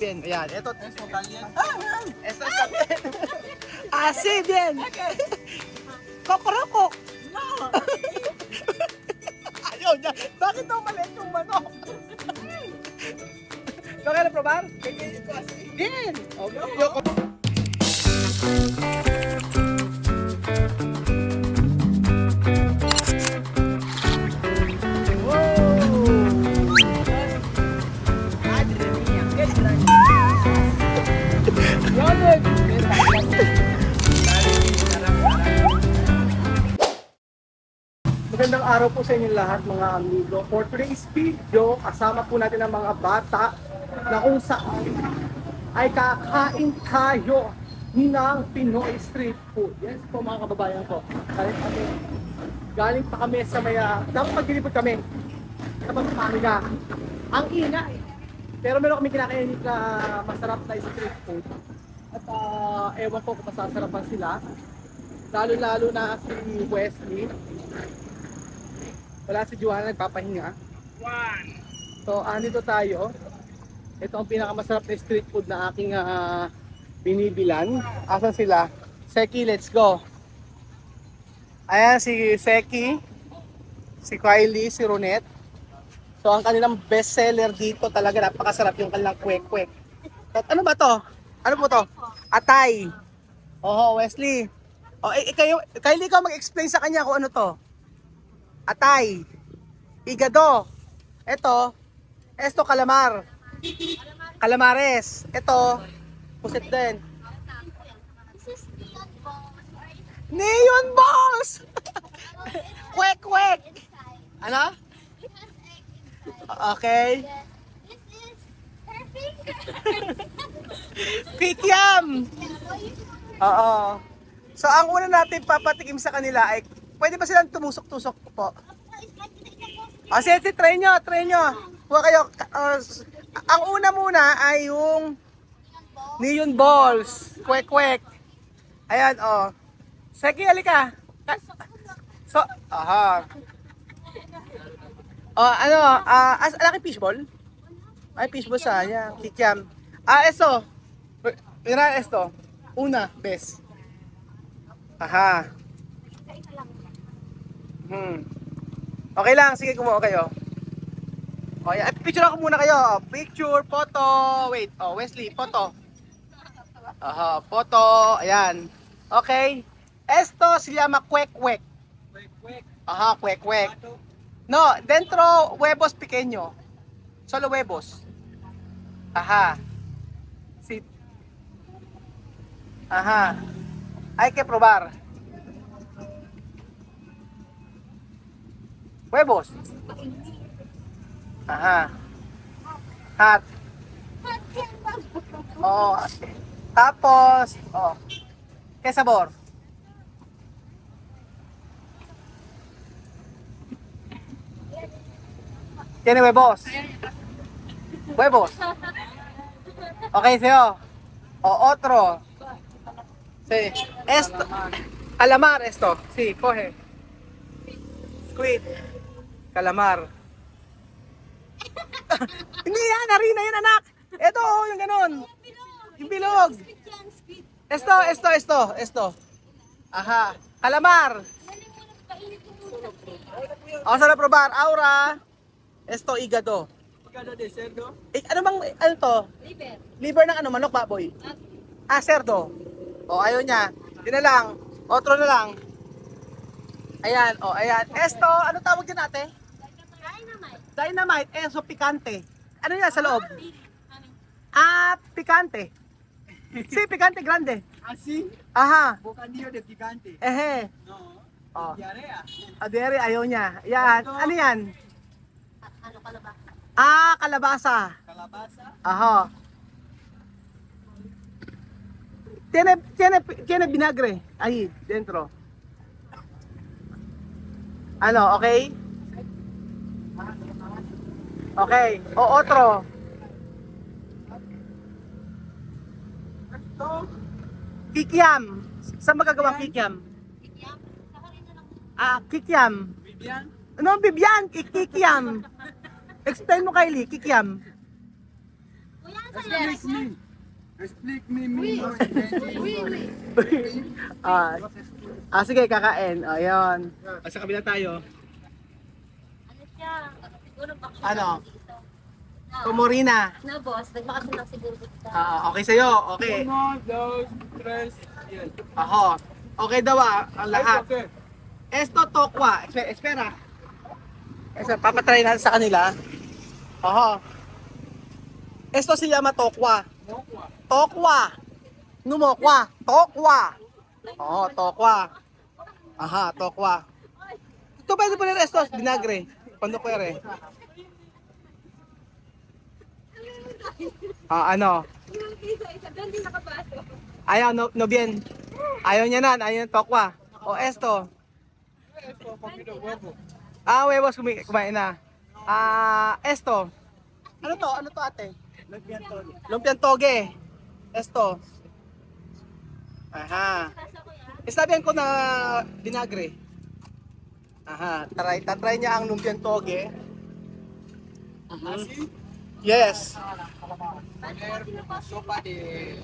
Bien, ayan. Ito, esto también. Esto también. Así, bien. Kokoroko. No. Ayaw niya. Bakit daw maliit yung manok? ¿No quiere probar? Bien. Yo, magandang araw po sa inyong lahat mga amigo. For today's video, kasama po natin ang mga bata na kung saan ay kakain tayo ng Pinoy street food. Yes po mga kababayan ko. Galing pa kami sa maya, dapat pagdilipod kami sa Pampanga. Ang ingay. Pero meron kami kinakain na masarap na street food. At ewan ko kung masasarapan sila. Lalo-lalo na si Wesley. Wala si Joanna nagpapahinga. So, andito tayo. Ito ang pinakamasarap na street food na aking binibilan. Asan sila? Seki, let's go. Ayan si Seki, si Kylie, si Ronet. So, ang kanilang best seller dito talaga, napakasarap yung kanilang kwek-kwek. Ano ba to? Ano po to? Atay. Oho, Wesley. O, kayo, Kylie, ikaw mag-explain sa kanya kung ano to. Atay, igado, esto calamar, calamares, ito, pusit din. Neon balls! Kwek kwek! Ano? Okay. Kikiam! Oo. So ang una natin papatikim sa kanila ay pwede ba silang tumusok-tusok po? Sige, try nyo. Huwag kayo. Ang una muna ay yung neon balls. Kwek-kwek. Ayan, Seki, halika. So, aha. Laki fishball? Ay, fishball sa, yan. Kikiam. Esto. Mira, esto. Una, best. Aha. Okay lang, sige kumuha kayo. Okay, picture ako muna kayo. Picture, photo. Wait, Wesley, photo. Aha, photo. Ayan. Okay. Esto se llama kwek-kwek. Aha, kwek-kwek. No, dentro huevos pequeño. Solo huevos. Aha. Sí. Aha. Hay que probar. Huevos. Aha. Hot. Tapos, ¿qué sabor? Tiene huevos. Huevos. Okay, sa'yo. Otro. Sí. Esto. Calamar, esto. Sí, coge. Squid. Calamar. Hindi yan, harina yan anak. Ito, yung ganon. Yung bilog. Esto. Aha. Calamar. Sarap probar. Aura. Esto, igado. Igado de cerdo? Ano to? Liver. Liver ng ano, manok, baboy? Cerdo. Ayaw niya. Yun na lang. Otro na lang. Ayan, ayan. Esto, ano tawag din ate? Dynamite. So pikante. Ano yan sa loob? Pikante. Sí, pikante grande. Así? Aha. Bocadillo de picante. Ehe. No. Oh. Diarrea. Adere, ayaw niya. Yan. Ano yan? Kalabasa. Kalabasa. Calabaza. Aha. Tiene vinagre. Ahí, dentro. Ano, okay? Okay. Otro. Esto. Kikiam. Saan magagawa kikiam? Kikiam. Vivian. Ano, Bibian? Kikiam. Explain mo, Kylie. Kikiam. Kuya, Explique me. Explique me, Sige, kakain. Ayun. Sa kabila tayo. Ano siya? Siguro baka Ano? Komorina. na boss, nagbakasyon lang siguro kita. Okay sa'yo. Okay. 1, 2, 3, yan. Ako. Okay daw ang lahat. Esto tokwa. Espera. Papatry natin sa kanila. Esto se llama tokwa. Tokwa. Numokwa. Tokwa. Tokwa. Tokwa. Ito pwede po rin estos, vinagre. Cuando puere. Ano? Ayaw, no bien. Ayaw niya na, ayaw ng tokwa. Esto. Huevos kumain na. Esto. Ano to? Ano to ate? Lumpiang toge. Esto. Sabihan ko na vinagre. Tatry niya ang lumpiang toge. Yes. Sopa de...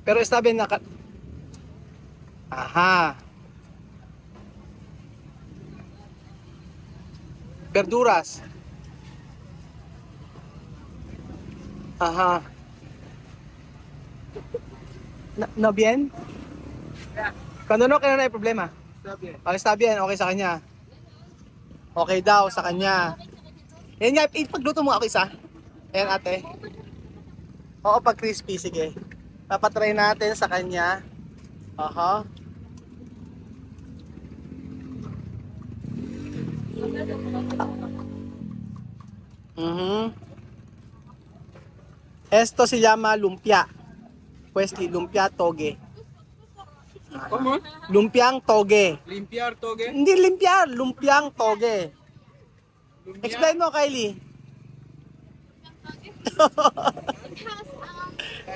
Pero sabi na verduras. No bien? Kano no kaya na yung problema? Está bien, okay sa kanya. Okay daw sa kanya. Yan nga, ipagluto mo ako isa. Ayan ate. Oo, pag crispy, sige. Papatry natin sa kanya. Esto se llama lumpia. Wesley, lumpia toge. ¿Cómo? Lumpiang toge. Limpiar toge. Hindi limpiar, lumpiang toge. Explain mo, Kylie. It has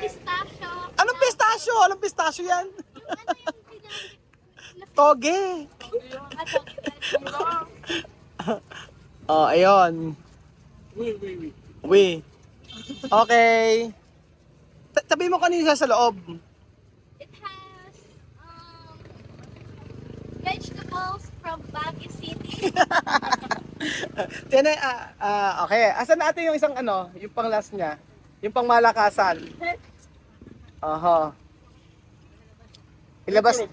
pistachio. Anong pistachio? Anong pistachio yan? Ano yung pinag... Toge. Ayun. Oui. Okay. Sabi mo kanina sa loob. It has vegetables from Baguio City. Okay. Asan natin yung isang yung pang last niya? Yung pang malakasan. Ilabas.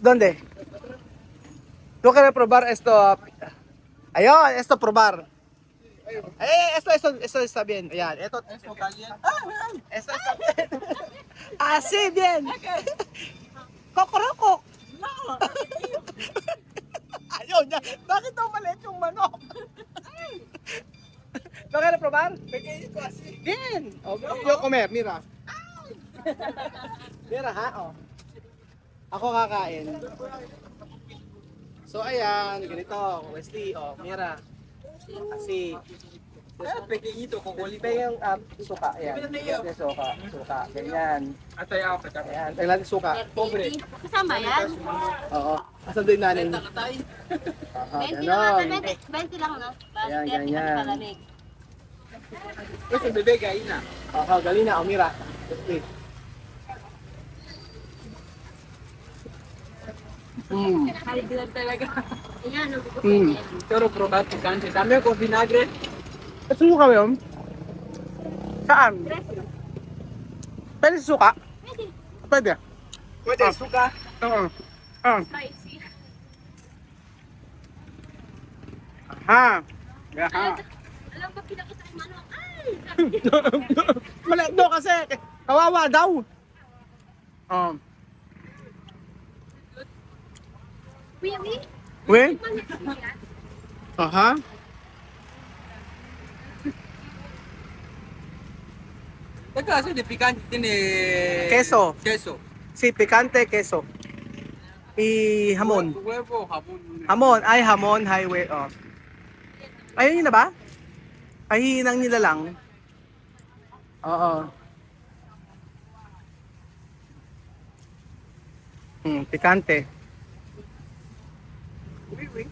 ¿Dónde? Tú quieres probar esto. Ayun, esto probar. Esto está bien. Ayan, esto caliente. está bien. Así bien. Kokoroko. No. Ayaw niya. Bakit daw maliit yung manok? ¿No quieres probar? Pequeñito así. Bien. Yo comer, mira. Mira Ako kakain. So ayan, ganito, Wesley, mira. Kasi Pequeñito con Iba yung suka, ayan. Yung suka, ganyan. Hasta allá, hasta acá. Ayan, taglan yung suka. Pobre. Kasama yan? Oo. Asan doon nanin? 20 lang Ganon. ata, 20 lang no? Ayan, 30 ganyan. palamig. Pues el bebé gallina. Galina, mira. Wesley. talaga. Ayan, Mm. Quiero probar picante. También con vinagre. Suka ba yun? Saan? Pwede suka? Pwede. Puede azúcar. Oo. Spicy. Aha. Alam ba pinakita yung manok? Ay! Maliit daw kasi. Kawawa daw. Really? We? Maliit yan? Aha. ¿Qué clase de picante tiene? Queso. Queso. Si picante, queso. Y hamon. Huevo, jamón. Hamon. Ay, hamon, highway. Ayun yun na ba? Ay, hinang nila lang. Oo. Picante. Oui, oui.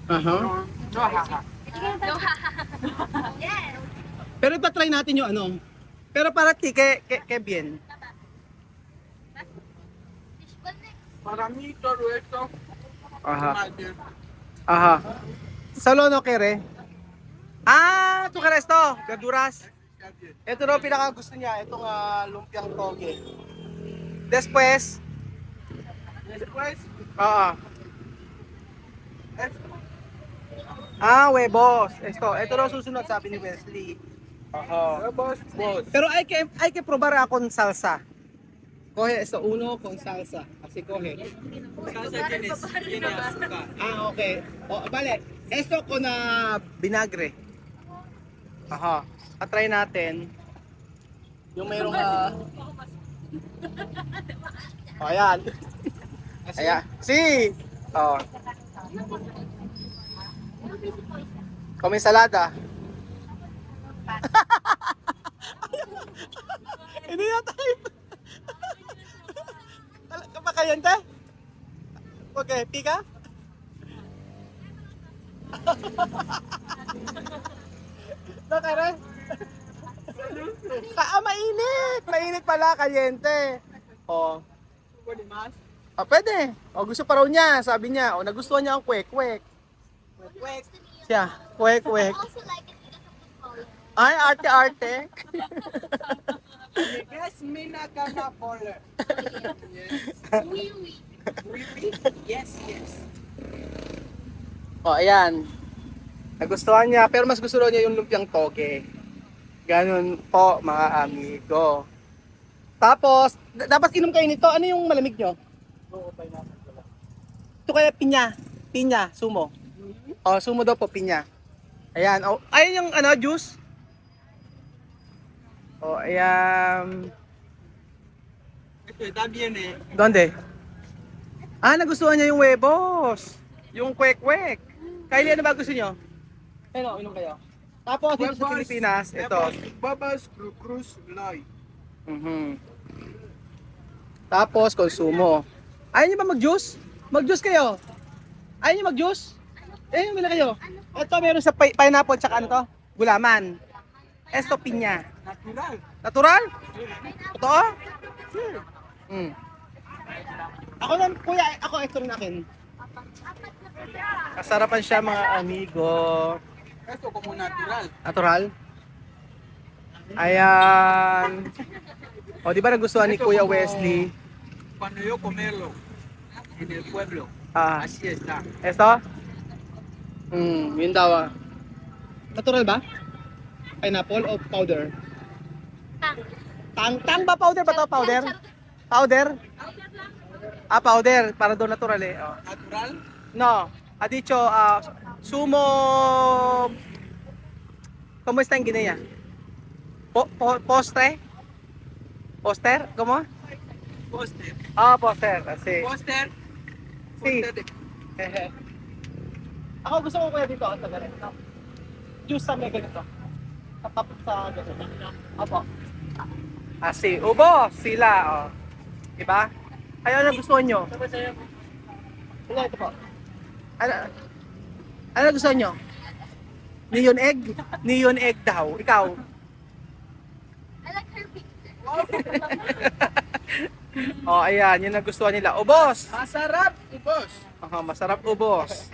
Aha. No, haha. No, yes. Pero ipa-try natin yung ano. Pero para kay Bien. Fishball next. Para mí todo esto Aha. mal bien. Aha. Salo no kere. Ah, ito kere esto. Verduras. Ito daw pinaka gusto niya. Itong lumpiang toge. Después. Después, Ah. esto. Huevos. Ito daw susunod sabi ni Wesley. Aha. Huevos, vos. Pero hay que probar con salsa. Coge esto uno con salsa. Así coge. Salsa tiene azúcar. Okay. Vale. Esto con vinagre. Aha. Try natin. Yung mayroong ayan. Ayan. Si. Oh. Come ensalada. Hindi na type. Kapakayente? Okay, pika? Nakara? Mainit! Mainit pala, kayente. Oh. Pwede mas? Pwede. Gusto pa raw niya, sabi niya. Nagustuhan niya ang kwek-kwek. Kwek. Siya, kwek-kwek. Also like it because of the color. Ay, arte-arte. Yes, mina kama pole. Yes. Oui, oui. Really? Yes, yes. Ayan. Nagustuhan niya, pero mas gusto raw niya yung lumpiang toge. Ganun po, mga amigo. Tapos, dapat inom kayo nito. Ano yung malamig nyo? Ito kaya pinya. Pinya, sumo. Sumo daw po, pinya. Ayan. Ayun yung juice. Ayan. Esto está bien, Donde? Nagustuhan niya yung huevos. Yung kwek-kwek. Kylie, ano ba gusto niyo? Ano, inom kayo. Tapos dito sa Pilipinas, ito. Babas, cruz, loy. Tapos konsumo. Ayaw niyo ba mag-juice? Mag-juice kayo. Ayaw niyo mag-juice? Mila kayo. Ito meron sa pineapple tsaka ano to? Gulaman. Esto pinya. Natural. Natural? Totoo? Sure. Ako lang, kuya, ako ito rin akin. Kasarapan siya mga amigo. Esto como natural. Natural? Ayan. Di ba nagustuhan ni Kuya Wesley? Cuando yo comerlo en el pueblo, Ah, así está. esto? Yun daw. Natural ba? Pineapple o powder? Tang ba powder ba to? Powder? Powder? Powder. Para doon natural eh. Natural. No. Ha dicho, sumo... ¿Cómo está en Guinea? Postre? ¿Poster? ¿Cómo? Póster. Poster. Así. Póster. Sí. Póster de Ako gusto ko kuya dito sa ganito. Juice sa may ganito. Tapos sa ganito. Opo. Asi, ubo sila. Diba? Ano gusto nyo? Ito po. Ano gusto nyo? Neon egg? Neon egg daw. Ikaw? I like her picture. Ayan. Yun ang gusto nila. Ubos! Masarap, ubos. Masarap ubos.